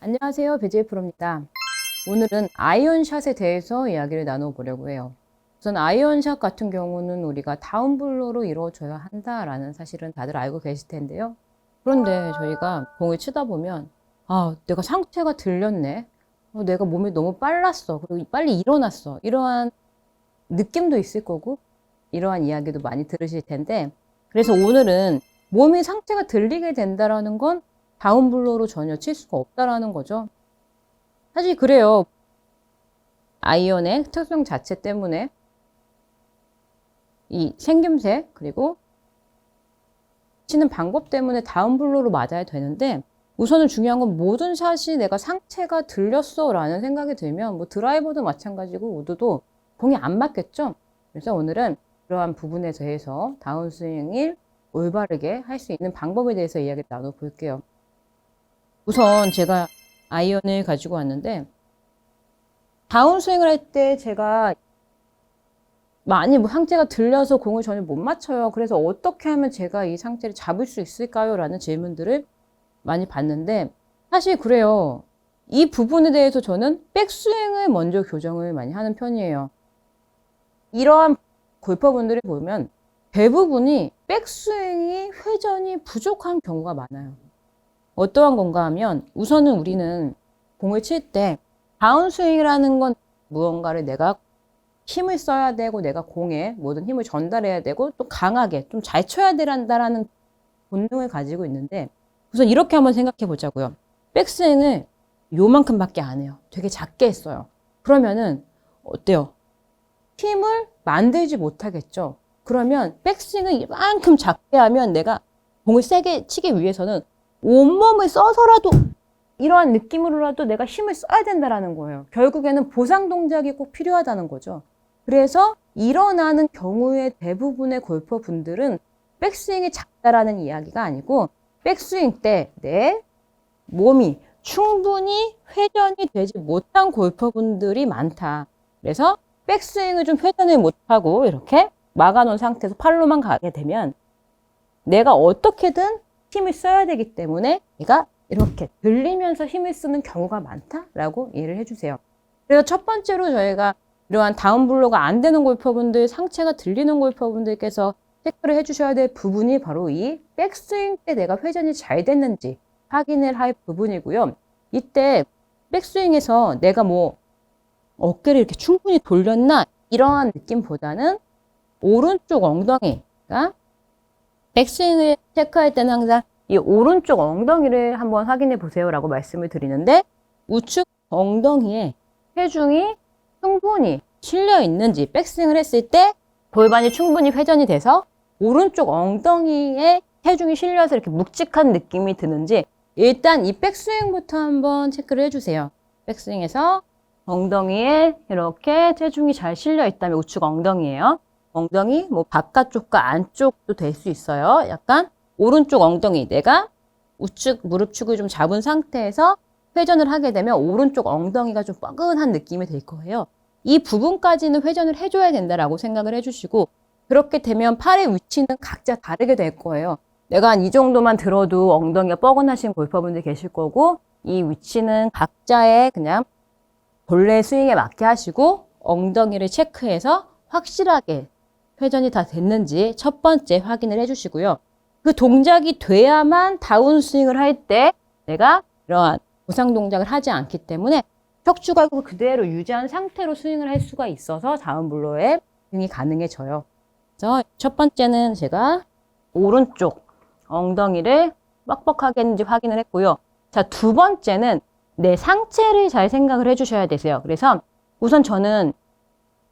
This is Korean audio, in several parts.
안녕하세요. 배지혜 프로입니다. 오늘은 아이언샷에 대해서 이야기를 나눠보려고 해요. 우선 아이언샷 같은 경우는 우리가 다운블로로 이루어져야 한다라는 사실은 다들 알고 계실 텐데요. 그런데 저희가 공을 치다 보면 내가 상체가 들렸네. 내가 몸이 너무 빨랐어. 그리고 빨리 일어났어. 이러한 느낌도 있을 거고 이러한 이야기도 많이 들으실 텐데, 그래서 오늘은 몸이 상체가 들리게 된다라는 건 다운블로로 전혀 칠 수가 없다라는 거죠. 사실 그래요. 아이언의 특성 자체 때문에 이 생김새 그리고 치는 방법 때문에 다운블로로 맞아야 되는데, 우선은 중요한 건 모든 샷이 내가 상체가 들렸어 라는 생각이 들면 뭐 드라이버도 마찬가지고 우드도 공이 안 맞겠죠. 그래서 오늘은 그러한 부분에 대해서 다운스윙을 올바르게 할 수 있는 방법에 대해서 이야기를 나눠볼게요. 우선 제가 아이언을 가지고 왔는데, 다운스윙을 할 때 제가 많이 상체가 들려서 공을 전혀 못 맞춰요. 그래서 어떻게 하면 제가 이 상체를 잡을 수 있을까요? 라는 질문들을 많이 받는데, 사실 그래요. 이 부분에 대해서 저는 백스윙을 먼저 교정을 많이 하는 편이에요. 이러한 골퍼분들을 보면 대부분이 백스윙이 회전이 부족한 경우가 많아요. 어떠한 건가 하면, 우선은 우리는 공을 칠 때 다운스윙이라는 건 무언가를 내가 힘을 써야 되고 내가 공에 모든 힘을 전달해야 되고 또 강하게 좀 잘 쳐야 된다라는 본능을 가지고 있는데, 우선 이렇게 한번 생각해 보자고요. 백스윙을 요만큼밖에 안 해요. 되게 작게 했어요. 그러면은 어때요? 힘을 만들지 못하겠죠. 그러면 백스윙을 이만큼 작게 하면 내가 공을 세게 치기 위해서는 온몸을 써서라도 이러한 느낌으로라도 내가 힘을 써야 된다라는 거예요. 결국에는 보상 동작이 꼭 필요하다는 거죠. 그래서 일어나는 경우의 대부분의 골퍼분들은 백스윙이 작다라는 이야기가 아니고, 백스윙 때 내 몸이 충분히 회전이 되지 못한 골퍼분들이 많다. 그래서 백스윙을 좀 회전을 못하고 이렇게 막아놓은 상태에서 팔로만 가게 되면 내가 어떻게든 힘을 써야 되기 때문에 내가 이렇게 들리면서 힘을 쓰는 경우가 많다라고 이해를 해주세요. 그래서 첫 번째로 저희가 이러한 다운블로가 안 되는 골퍼분들, 상체가 들리는 골퍼분들께서 체크를 해주셔야 될 부분이 바로 이 백스윙 때 내가 회전이 잘 됐는지 확인을 할 부분이고요. 이때 백스윙에서 내가 뭐 어깨를 이렇게 충분히 돌렸나 이러한 느낌보다는 오른쪽 엉덩이가, 백스윙을 체크할 때는 항상 이 오른쪽 엉덩이를 한번 확인해 보세요 라고 말씀을 드리는데, 우측 엉덩이에 체중이 충분히 실려 있는지, 백스윙을 했을 때 골반이 충분히 회전이 돼서 오른쪽 엉덩이에 체중이 실려서 이렇게 묵직한 느낌이 드는지 일단 이 백스윙부터 한번 체크를 해주세요. 백스윙에서 엉덩이에 이렇게 체중이 잘 실려 있다면 우측 엉덩이에요. 엉덩이 뭐 바깥쪽과 안쪽도 될 수 있어요. 약간 오른쪽 엉덩이, 내가 우측 무릎축을 좀 잡은 상태에서 회전을 하게 되면 오른쪽 엉덩이가 좀 뻐근한 느낌이 될 거예요. 이 부분까지는 회전을 해줘야 된다라고 생각을 해주시고, 그렇게 되면 팔의 위치는 각자 다르게 될 거예요. 내가 한 이 정도만 들어도 엉덩이가 뻐근하신 골퍼분들 계실 거고, 이 위치는 각자의 그냥 본래 스윙에 맞게 하시고 엉덩이를 체크해서 확실하게 회전이 다 됐는지 첫 번째 확인을 해주시고요. 그 동작이 돼야만 다운스윙을 할 때 내가 이러한 보상 동작을 하지 않기 때문에 척추각을 그대로 유지한 상태로 스윙을 할 수가 있어서 다운블로에 스윙이 가능해져요. 그래서 첫 번째는 제가 오른쪽 엉덩이를 뻑뻑하게 했는지 확인을 했고요. 자, 두 번째는 내 상체를 잘 생각을 해주셔야 되세요. 그래서 우선 저는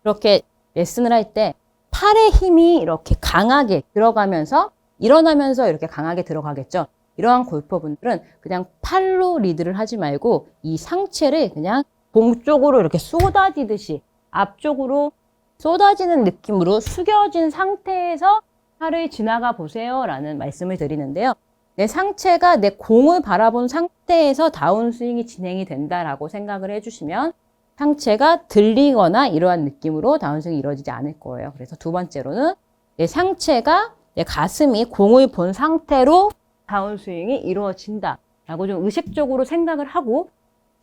이렇게 레슨을 할 때 팔의 힘이 이렇게 강하게 들어가면서 일어나면서 이렇게 강하게 들어가겠죠. 이러한 골퍼분들은 그냥 팔로 리드를 하지 말고 이 상체를 그냥 공 쪽으로 이렇게 쏟아지듯이 앞쪽으로 쏟아지는 느낌으로 숙여진 상태에서 팔을 지나가 보세요 라는 말씀을 드리는데요. 내 상체가 내 공을 바라본 상태에서 다운스윙이 진행이 된다라고 생각을 해주시면 상체가 들리거나 이러한 느낌으로 다운스윙이 이루어지지 않을 거예요. 그래서 두 번째로는 내 상체가, 내 가슴이 공을 본 상태로 다운스윙이 이루어진다 라고 좀 의식적으로 생각을 하고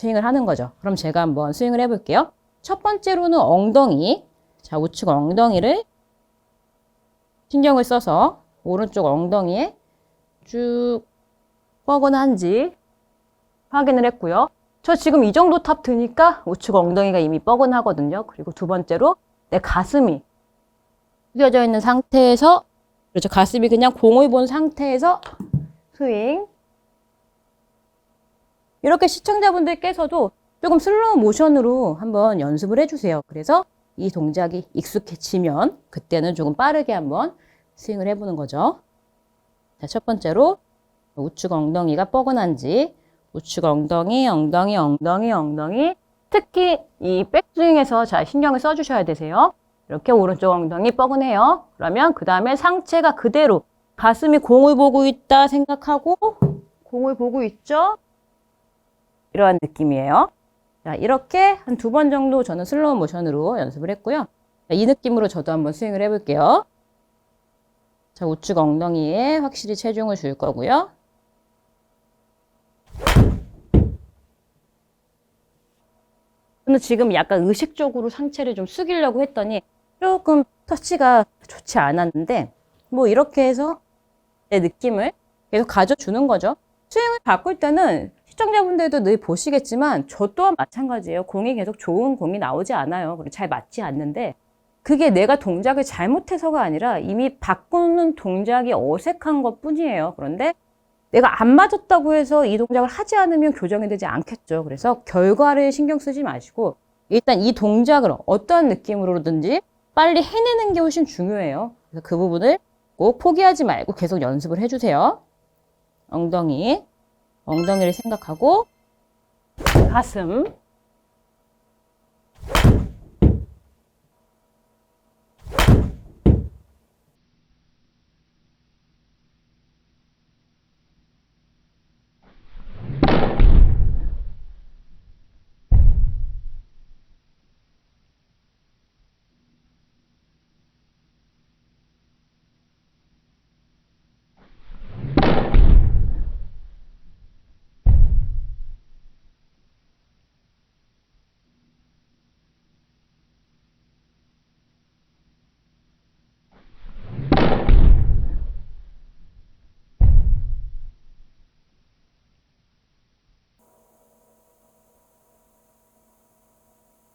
스윙을 하는 거죠. 그럼 제가 한번 스윙을 해볼게요. 첫 번째로는 엉덩이. 자, 우측 엉덩이를 신경을 써서 오른쪽 엉덩이에 쭉 뻐근한지 확인을 했고요. 저 지금 이 정도 탑 드니까 우측 엉덩이가 이미 뻐근하거든요. 그리고 두 번째로 내 가슴이 숙여져 있는 상태에서, 그렇죠. 가슴이 그냥 공을 본 상태에서 스윙. 이렇게 시청자분들께서도 조금 슬로우 모션으로 한번 연습을 해주세요. 그래서 이 동작이 익숙해지면 그때는 조금 빠르게 한번 스윙을 해보는 거죠. 자, 첫 번째로 우측 엉덩이가 뻐근한지, 우측 엉덩이, 엉덩이, 엉덩이, 엉덩이. 특히 이 백스윙에서 잘 신경을 써주셔야 되세요. 이렇게 오른쪽 엉덩이 뻐근해요. 그러면 그 다음에 상체가 그대로 가슴이 공을 보고 있다 생각하고 공을 보고 있죠? 이러한 느낌이에요. 자, 이렇게 한 2번 정도 저는 슬로우 모션으로 연습을 했고요. 자, 이 느낌으로 저도 한번 스윙을 해볼게요. 자, 우측 엉덩이에 확실히 체중을 줄 거고요. 근데 지금 약간 의식적으로 상체를 좀 숙이려고 했더니 조금 터치가 좋지 않았는데, 뭐 이렇게 해서 내 느낌을 계속 가져주는 거죠. 스윙을 바꿀 때는 시청자분들도 늘 보시겠지만 저 또한 마찬가지예요. 공이 계속 좋은 공이 나오지 않아요. 그리고 잘 맞지 않는데, 그게 내가 동작을 잘못해서가 아니라 이미 바꾸는 동작이 어색한 것 뿐이에요. 그런데 내가 안 맞았다고 해서 이 동작을 하지 않으면 교정이 되지 않겠죠. 그래서 결과를 신경 쓰지 마시고 일단 이 동작을 어떤 느낌으로든지 빨리 해내는 게 훨씬 중요해요. 그래서 그 부분을 꼭 포기하지 말고 계속 연습을 해주세요. 엉덩이를 생각하고 가슴.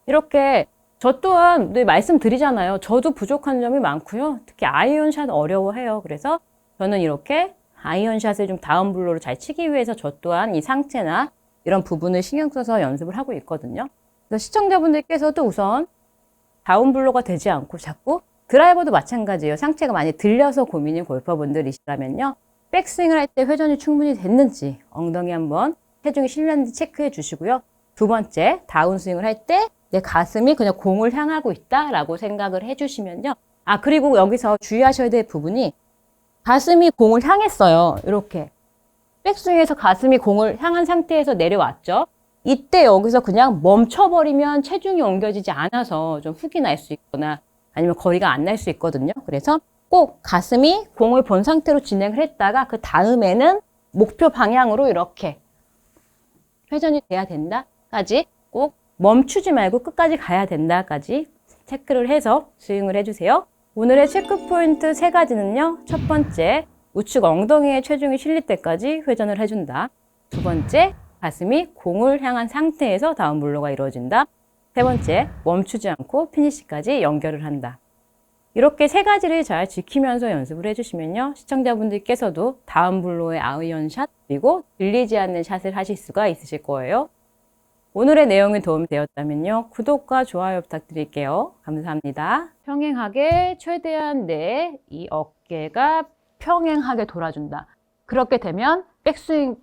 이렇게 저 또한 늘 말씀드리잖아요. 저도 부족한 점이 많고요. 특히 아이언샷 어려워해요. 그래서 저는 이렇게 아이언샷을 좀 다운블로를 잘 치기 위해서 저 또한 이 상체나 이런 부분을 신경 써서 연습을 하고 있거든요. 그래서 시청자분들께서도 우선 다운블로가 되지 않고 자꾸 드라이버도 마찬가지예요. 상체가 많이 들려서 고민인 골퍼분들이시라면요. 백스윙을 할 때 회전이 충분히 됐는지 엉덩이 한번 체중이 실렸는지 체크해 주시고요. 두 번째, 다운스윙을 할 때 내 가슴이 그냥 공을 향하고 있다라고 생각을 해주시면요. 아, 그리고 여기서 주의하셔야 될 부분이 가슴이 공을 향했어요. 이렇게. 백스윙에서 가슴이 공을 향한 상태에서 내려왔죠. 이때 여기서 그냥 멈춰버리면 체중이 옮겨지지 않아서 좀 훅이 날 수 있거나 아니면 거리가 안 날 수 있거든요. 그래서 꼭 가슴이 공을 본 상태로 진행을 했다가 그 다음에는 목표 방향으로 이렇게 회전이 돼야 된다까지 꼭 멈추지 말고 끝까지 가야 된다까지 체크를 해서 스윙을 해주세요. 오늘의 체크 포인트 3가지는요. 첫 번째, 우측 엉덩이에 체중이 실릴 때까지 회전을 해준다. 두 번째, 가슴이 공을 향한 상태에서 다운블로가 이루어진다. 세 번째, 멈추지 않고 피니시까지 연결을 한다. 이렇게 3가지를 잘 지키면서 연습을 해주시면요. 시청자분들께서도 다운블로의 아이언샷 그리고 들리지 않는 샷을 하실 수가 있으실 거예요. 오늘의 내용이 도움이 되었다면요. 구독과 좋아요 부탁드릴게요. 감사합니다. 평행하게 최대한 내 이 어깨가 평행하게 돌아준다. 그렇게 되면 백스윙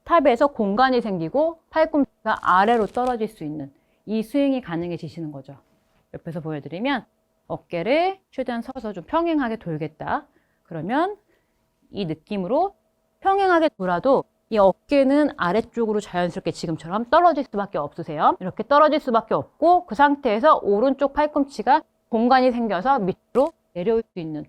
탑에서 공간이 생기고 팔꿈치가 아래로 떨어질 수 있는 이 스윙이 가능해지시는 거죠. 옆에서 보여드리면 어깨를 최대한 서서 좀 평행하게 돌겠다. 그러면 이 느낌으로 평행하게 돌아도 이 어깨는 아래쪽으로 자연스럽게 지금처럼 떨어질 수밖에 없으세요. 이렇게 떨어질 수밖에 없고 그 상태에서 오른쪽 팔꿈치가 공간이 생겨서 밑으로 내려올 수 있는